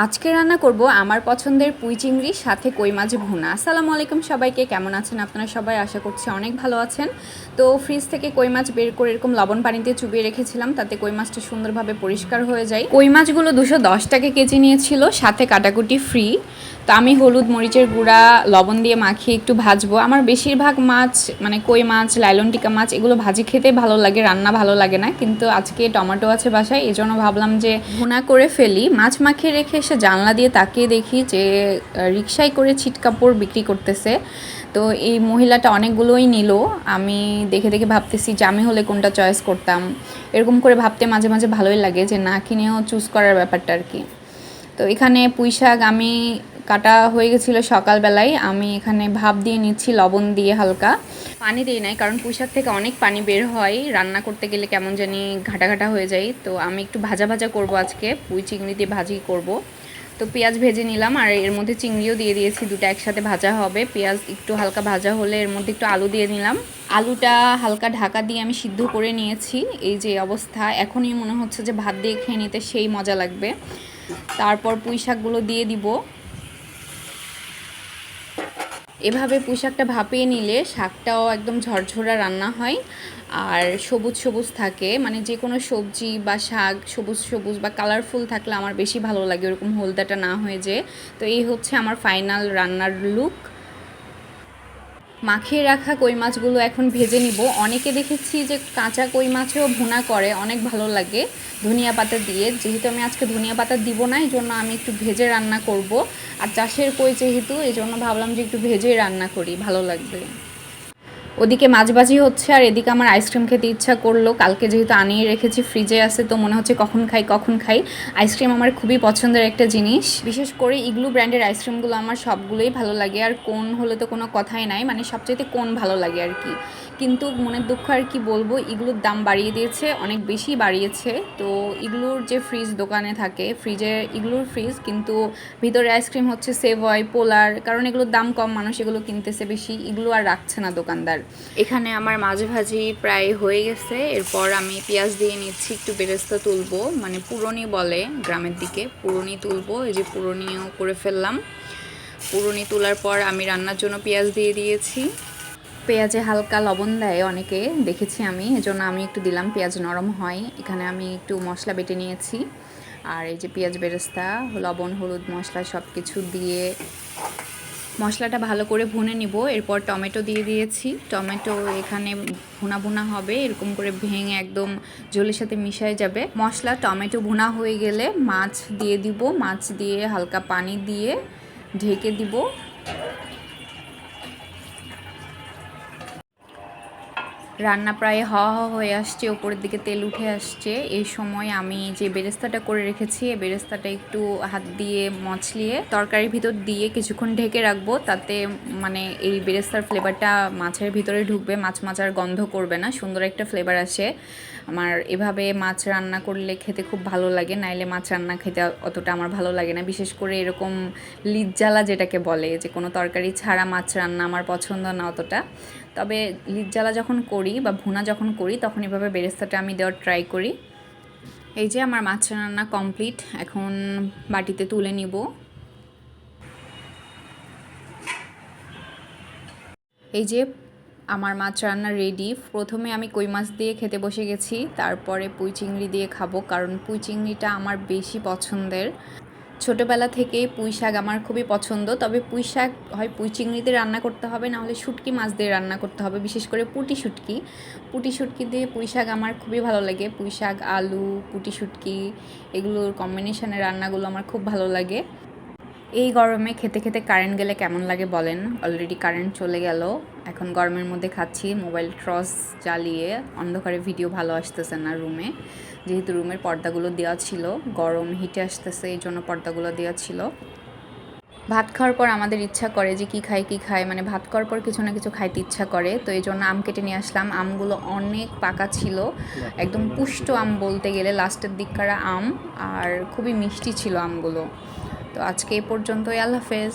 আজকে রান্না করব আমার পছন্দের পুঁই চিংড়ি সাথে কই মাছ ভুনা। আসসালামু আলাইকুম সবাইকে, কেমন আছেন আপনারা সবাই? আশা করছি অনেক ভালো আছেন। তো ফ্রিজ থেকে কই মাছ বের করে এরকম লবণ পানিতে চুবিয়ে রেখেছিলাম, তাতে কই মাছটা সুন্দরভাবে পরিষ্কার হয়ে যায়। কই মাছগুলো 210 টাকা কেজি নিয়েছিল, সাথে কাটাকুটি ফ্রি। তো আমি হলুদ মরিচের গুঁড়া লবণ দিয়ে মাখিয়ে একটু ভাজবো। আমার বেশিরভাগ মাছ মানে কই মাছ, লাইলন টিকা মাছ এগুলো ভাজি খেতে ভালো লাগে, রান্না ভালো লাগে না। কিন্তু আজকে টমেটো আছে বাসায়, এই জন্য ভাবলাম যে ভুনা করে ফেলি। মাছ মাখিয়ে রেখে এসে জানলা দিয়ে তাকিয়ে দেখি যে রিকশায় করে ছিটকাপড় বিক্রি করতেছে। তো এই মহিলাটা অনেকগুলোই নিল। আমি দেখে দেখে ভাবতেছি যে আমি হলে কোনটা চয়েস করতাম। এরকম করে ভাবতে মাঝে মাঝে ভালোই লাগে যে না কিনেও চুজ করার ব্যাপারটা আর কি। তো এখানে পুঁই শাক আমি কাটা হয়ে গেছিলো সকালবেলায়। আমি এখানে ভাপ দিয়ে নিচ্ছি লবণ দিয়ে, হালকা পানি দিই নাই, কারণ পুঁই শাক থেকে অনেক পানি বের হয়, রান্না করতে গেলে কেমন জানি ঘাটা ঘাটা হয়ে যায়। তো আমি একটু ভাজা ভাজা করব, আজকে পুঁই চিংড়ি দিয়ে ভাজি করব। তো পেঁয়াজ ভেজে নিলাম আর এর মধ্যে চিংড়িও দিয়ে দিয়েছি, দুটো একসাথে ভাজা হবে। পেঁয়াজ একটু হালকা ভাজা হলে এর মধ্যে একটু আলু দিয়ে নিলাম। আলুটা হালকা ঢাকা দিয়ে আমি সিদ্ধ করে নিয়েছি। এই যে অবস্থা, এখনই মনে হচ্ছে যে ভাত দিয়ে খেয়ে নিতে সেই মজা লাগবে। তারপর পুঁই শাকগুলো দিয়ে দিব। এভাবে পুঁই শাকটা ভাপিয়ে নিলে শাকটাও একদম ঝরঝরা রান্না হয় আর সবুজ সবুজ থাকে। মানে যে কোনো সবজি বা শাক সবুজ সবুজ বা কালারফুল থাকলে আমার বেশি ভালো লাগে, ওরকম হলদাটা না হয়ে যায়। তো এই হচ্ছে আমার ফাইনাল রান্নার লুক। মাখিয়ে রাখা কই মাছগুলো এখন ভেজে নিব। অনেকে দেখেছি যে কাঁচা কই মাছেও ভুনা করে, অনেক ভালো লাগে ধনিয়া পাতা দিয়ে। যেহেতু আমি আজকে ধনিয়া পাতা দিব না, এই জন্য আমি একটু ভেজে রান্না করব। আর চাষের কই যেহেতু, এই জন্য ভাবলাম যে একটু ভেজেই রান্না করি, ভালো লাগবে। ওদিকে মাছ ভাজি হচ্ছে আর এদিকে আমার আইসক্রিম খেতে ইচ্ছা করলো। কালকে যেহেতু আনিয়ে রেখেছি, ফ্রিজে আছে, তো মনে হচ্ছে কখন খাই কখন খাই। আইসক্রিম আমার খুবই পছন্দের একটা জিনিস, বিশেষ করে ইগলু ব্র্যান্ডের আইসক্রিমগুলো আমার সবগুলোই ভালো লাগে। আর কোন হলে তো কোনো কথাই নাই, মানে সবচেয়ে কোন ভালো লাগে আর কি। কিন্তু মনের দুঃখ আর কি বলবো, ইগলুর দাম বাড়িয়ে দিয়েছে, অনেক বেশি বাড়িয়েছে। তো ইগলুর যে ফ্রিজ দোকানে থাকে, ফ্রিজে ইগলুর ফ্রিজ, কিন্তু ভিতরে আইসক্রিম হচ্ছে সেভয়, পোলার, কারণ এগুলোর দাম কম, মানুষ এগুলো কিনতেছে বেশি, এগুলো আর রাখছে না দোকানদার। এখানে আমার মাছ ভাজি প্রায় হয়ে গেছে। এরপর আমি পেঁয়াজ দিয়ে নিচ্ছি, একটু বেরেস্তা তুলবো, মানে পুরনি বলে গ্রামের দিকে, পুরনি তুলবো। এই যে পুরনিও করে ফেললাম। পুরনি তোলার পর আমি রান্নার জন্য পেঁয়াজ দিয়ে দিয়েছি। পেঁয়াজে হালকা লবণ দেয় অনেকে, দেখেছি আমি, এজন্য আমি একটু দিলাম, পেঁয়াজ নরম হয়। এখানে আমি একটু মশলা বেটে নিয়েছি। আর এই যে পেঁয়াজ বেরেস্তা, লবণ হলুদ মশলা সব কিছু দিয়ে মশলাটা ভালো করে ভুনে নিব। এরপর টমেটো দিয়ে দিয়েছি। টমেটো এখানে ভুনা ভুনা হবে, এরকম করে ভেঙে একদম ঝোলের সাথে মিশায় যাবে। মশলা টমেটো ভুনা হয়ে গেলে মাছ দিয়ে দিব। মাছ দিয়ে হালকা পানি দিয়ে ঢেকে দিব। রান্না প্রায় হওয়া হয়ে আসছে, ওপরের দিকে তেল উঠে আসছে। এই সময় আমি যে বেরেস্তাটা করে রেখেছি, এই বেরেস্তাটা একটু হাত দিয়ে মচলিয়ে তরকারির ভিতর দিয়ে কিছুক্ষণ ঢেকে রাখবো। তাতে মানে এই বেরেস্তার ফ্লেভারটা মাছের ভিতরে ঢুকবে, মাছ মাচার গন্ধ করবে না, সুন্দর একটা ফ্লেভার আসে। আমার এভাবে মাছ রান্না করলে খেতে খুব ভালো লাগে, নাইলে মাছ রান্না খেতে অতটা আমার ভালো লাগে না। বিশেষ করে এরকম লিজ জ্বালা যেটাকে বলে, যে কোনো তরকারি ছাড়া মাছ রান্না আমার পছন্দ না অতটা। তবে লিজ জ্বালা যখন করি বা ভুনা যখন করি, তখন এভাবে বেরেস্তাটা আমি দেওয়ার ট্রাই করি। এই যে আমার মাছ রান্না কমপ্লিট, এখন বাটিতে তুলে নিব। এই যে আমার মাছ রান্না রেডি। প্রথমে আমি কই মাছ দিয়ে খেতে বসে গেছি, তারপরে পুঁই চিংড়ি দিয়ে খাবো, কারণ পুঁই চিংড়িটা আমার বেশি পছন্দের। ছোটোবেলা থেকেই পুঁই শাক আমার খুবই পছন্দ। তবে পুঁই শাক হয় পুঁই চিংড়ি দিয়ে রান্না করতে হবে, নাহলে শুটকি মাছ দিয়ে রান্না করতে হবে, বিশেষ করে পুঁটি শুটকি। পুঁটি শুটকি দিয়ে পুঁই শাক আমার খুবই ভালো লাগে। পুঁই শাক, আলু, পুঁটি শুটকি, এগুলোর কম্বিনেশনের রান্নাগুলো আমার খুব ভালো লাগে। এই গরমে খেতে খেতে কারেন্ট গেলে কেমন লাগে বলেন? অলরেডি কারেন্ট চলে গেল। এখন গরমের মধ্যে খাচ্ছি মোবাইল টর্চ জ্বালিয়ে। অন্ধকারে ভিডিও ভালো আসতেছে না রুমে, যেহেতু রুমের পর্দাগুলো দেওয়া ছিল, গরম হিটে আসতেছে, এই জন্য পর্দাগুলো দেওয়া ছিল। ভাত খাওয়ার পর আমাদের ইচ্ছা করে যে কী খাই, মানে ভাত খাওয়ার পর কিছু না কিছু খাইতে ইচ্ছা করে। তো এই জন্য আম কেটে নিয়ে আসলাম। আমগুলো অনেক পাকা ছিল, একদম পুষ্ট আম বলতে গেলে, লাস্টের দিককার আম, আর খুবই মিষ্টি ছিল আমগুলো। তো আজকে এ পর্যন্তই, আল্লাহ হাফেজ।